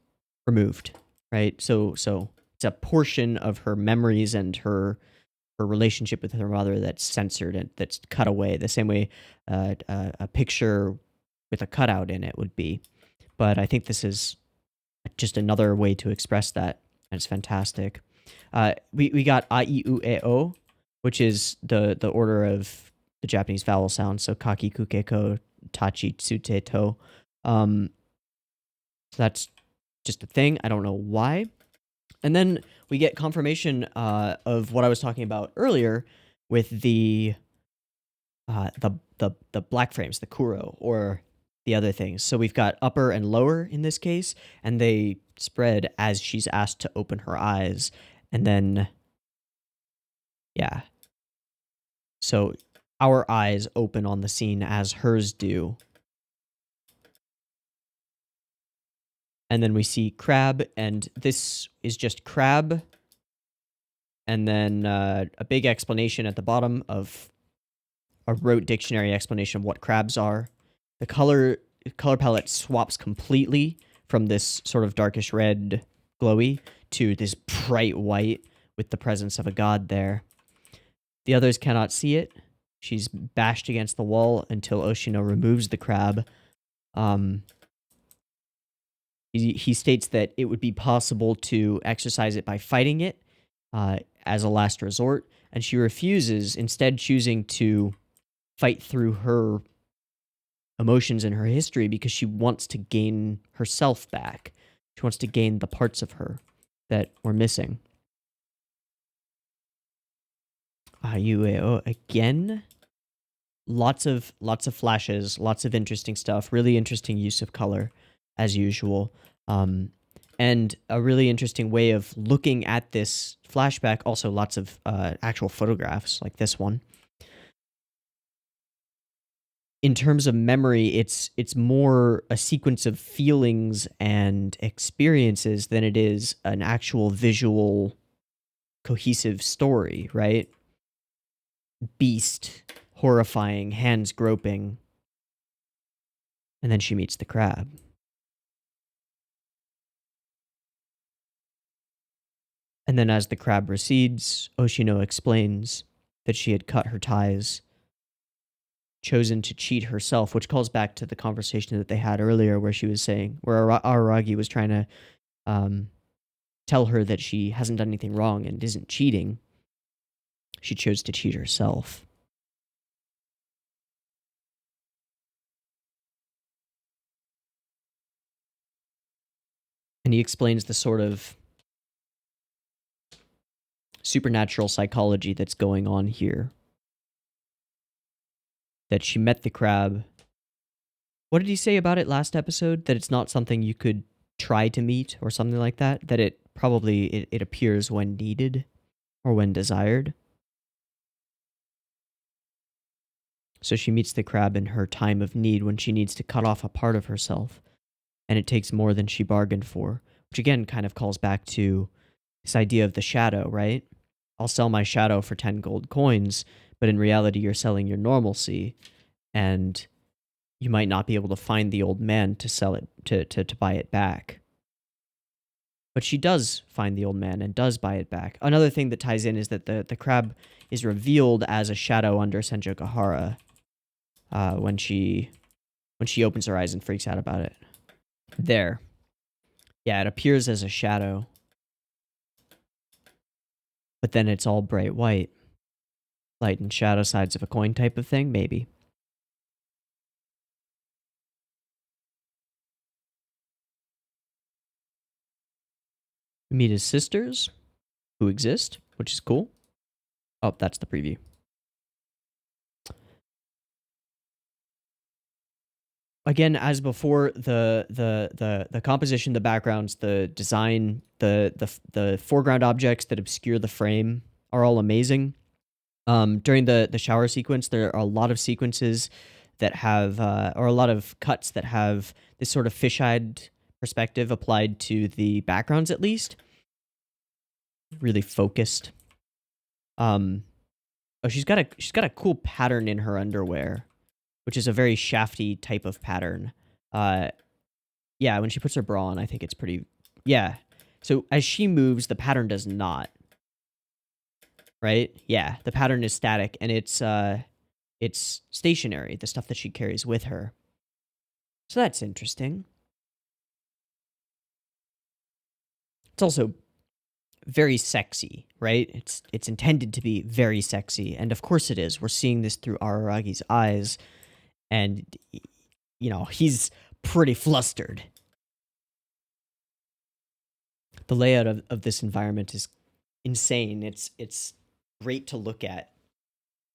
removed, right? So it's a portion of her memories and her relationship with her mother that's censored and that's cut away, the same way a picture with a cutout in it would be. But I think this is just another way to express that, and it's fantastic. We got Aiueo, which is the order of the Japanese vowel sounds, so kaki kukeko tachi tsute to. So that's just a thing. I don't know why. And then we get confirmation of what I was talking about earlier with the black frames, the kuro, or the other things. So we've got upper and lower in this case, and they spread as she's asked to open her eyes. And then, yeah. So our eyes open on the scene as hers do. And then we see crab, and this is just crab. And then a big explanation at the bottom of a rote dictionary explanation of what crabs are. The color palette swaps completely from this sort of darkish red glowy to this bright white with the presence of a god there. The others cannot see it. She's bashed against the wall until Oshino removes the crab. He states that it would be possible to exorcise it by fighting it as a last resort, and she refuses, instead choosing to fight through her emotions and her history because she wants to gain herself back. She wants to gain the parts of her that were missing. Aiueo again. Lots of flashes, lots of interesting stuff. Really interesting use of color, as usual. And a really interesting way of looking at this flashback. Also, lots of actual photographs, like this one. In terms of memory, it's more a sequence of feelings and experiences than it is an actual visual, cohesive story, right? Beast, horrifying, hands groping, and then she meets the crab. And then as the crab recedes, Oshino explains that she had cut her ties, chosen to cheat herself, which calls back to the conversation that they had earlier where she was saying, where Araragi was trying to tell her that she hasn't done anything wrong and isn't cheating. She chose to cheat herself. And he explains the sort of supernatural psychology that's going on here. That she met the crab. What did he say about it last episode? That it's not something you could try to meet or something like that? That it probably, it appears when needed or when desired. So she meets the crab in her time of need when she needs to cut off a part of herself. And it takes more than she bargained for. Which again kind of calls back to this idea of the shadow, right? I'll sell my shadow for 10 gold coins, but in reality you're selling your normalcy, and you might not be able to find the old man to sell it, to buy it back. But she does find the old man and does buy it back. Another thing that ties in is that the crab is revealed as a shadow under Senjogahara when she opens her eyes and freaks out about it. There. Yeah, it appears as a shadow. But then it's all bright white. Light and shadow sides of a coin type of thing, maybe. We meet his sisters, who exist, which is cool. Oh, that's the preview. Again, as before, the composition, the backgrounds, the design, the foreground objects that obscure the frame are all amazing. During the shower sequence, there are a lot of sequences that have, or a lot of cuts that have this sort of fish-eyed perspective applied to the backgrounds, at least. Really focused. Oh, she's got a cool pattern in her underwear, which is a very shafty type of pattern. Yeah, when she puts her bra on, I think it's pretty... Yeah. So as she moves, the pattern does not. Right? Yeah, the pattern is static, and it's stationary, the stuff that she carries with her. So that's interesting. It's also very sexy, right? It's intended to be very sexy, and of course it is. We're seeing this through Araragi's eyes, and he's pretty flustered. The layout of this environment is insane. It's great to look at.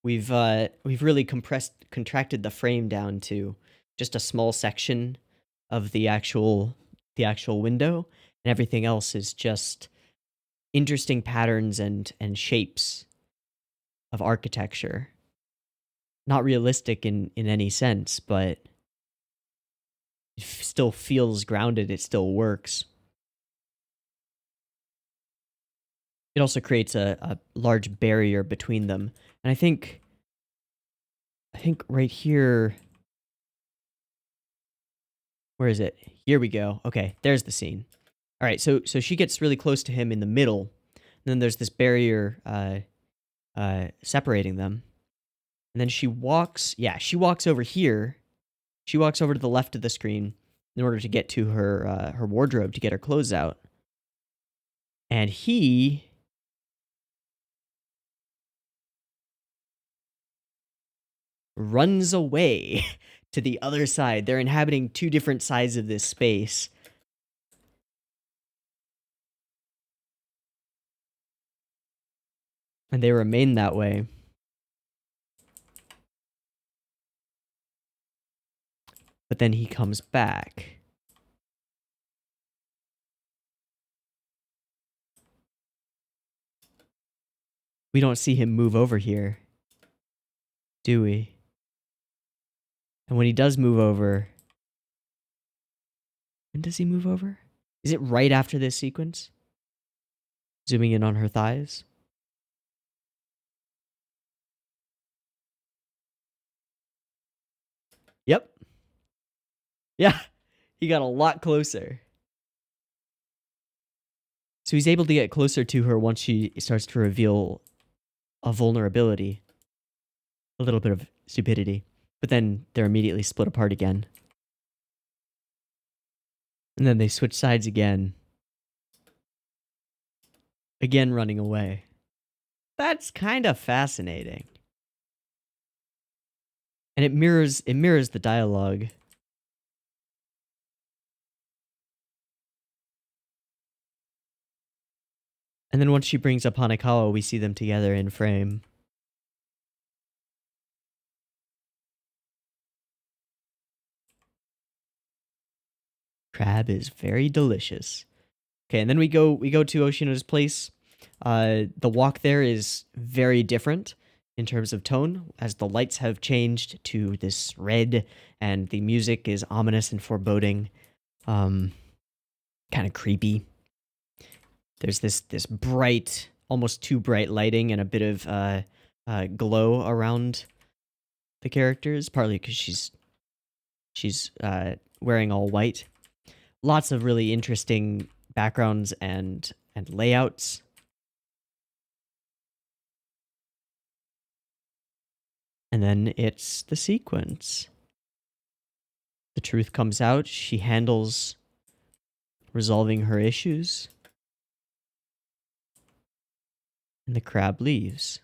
We've really contracted the frame down to just a small section of the actual window, and everything else is just interesting patterns and shapes of architecture. Not realistic in any sense, but it still feels grounded. It still works. It also creates a large barrier between them. And I think right here... Where is it? Here we go. Okay, there's the scene. All right, so she gets really close to him in the middle, and then there's this barrier separating them. And then she walks over here. She walks over to the left of the screen in order to get to her wardrobe to get her clothes out. And he runs away to the other side. They're inhabiting two different sides of this space. And they remain that way. But then he comes back. We don't see him move over here, do we? And when he does move over... When does he move over? Is it right after this sequence? Zooming in on her thighs? Yep. Yeah. He got a lot closer. So he's able to get closer to her once she starts to reveal a vulnerability. A little bit of stupidity. But then they're immediately split apart again. And then they switch sides again. Again running away. That's kind of fascinating. And it mirrors the dialogue. And then once she brings up Hanekawa, we see them together in frame. Crab is very delicious. Okay, and then we go to Oshino's place. The walk there is very different in terms of tone, as the lights have changed to this red, and the music is ominous and foreboding, kind of creepy. There's this bright, almost too bright lighting and a bit of glow around the characters, partly because she's wearing all white. Lots of really interesting backgrounds and layouts. And then it's the sequence. The truth comes out. She handles resolving her issues. And the crab leaves.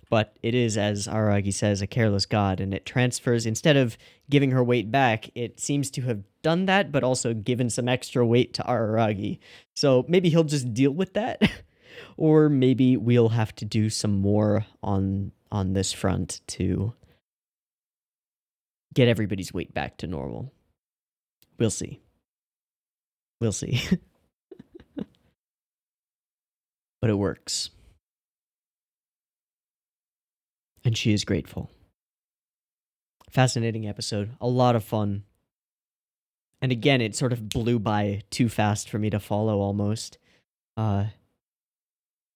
But it is, as Araragi says, a careless god, and it transfers, instead of giving her weight back, it seems to have done that, but also given some extra weight to Araragi. So maybe he'll just deal with that, or maybe we'll have to do some more on this front to get everybody's weight back to normal. We'll see. We'll see. But it works. And she is grateful. Fascinating episode. A lot of fun. And again, it sort of blew by too fast for me to follow almost. Felt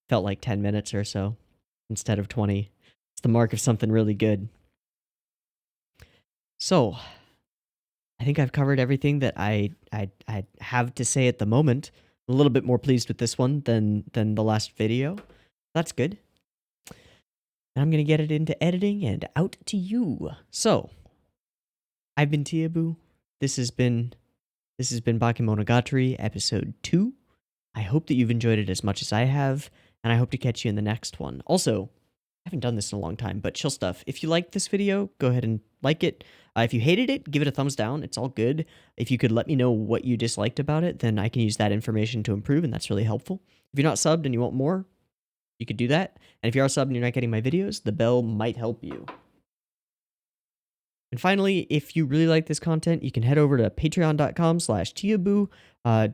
like 10 minutes or so instead of 20. It's the mark of something really good. So, I think I've covered everything that I have to say at the moment. I'm a little bit more pleased with this one than the last video. That's good. And I'm gonna get it into editing and out to you. So, I've been Teeaboo. This has been Bakemonogatari episode 2. I hope that you've enjoyed it as much as I have, and I hope to catch you in the next one. Also, I haven't done this in a long time, but chill stuff. If you liked this video, go ahead and like it. If you hated it, give it a thumbs down. It's all good. If you could let me know what you disliked about it, then I can use that information to improve, and that's really helpful. If you're not subbed and you want more, you could do that. And if you are subbed and you're not getting my videos, the bell might help you. And finally, if you really like this content, you can head over to patreon.com/Teeaboo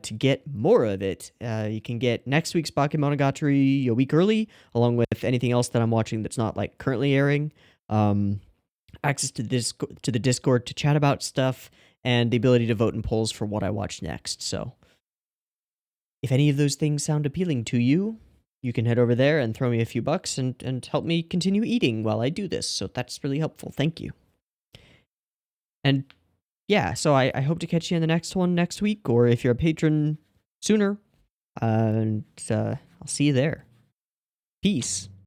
to get more of it. You can get next week's Bakemonogatari a week early, along with anything else that I'm watching that's not like currently airing. Access to the Discord to chat about stuff, and the ability to vote in polls for what I watch next. So if any of those things sound appealing to you, you can head over there and throw me a few bucks and help me continue eating while I do this. So that's really helpful. Thank you. And yeah, so I hope to catch you in the next one next week, or if you're a patron, sooner. And I'll see you there. Peace.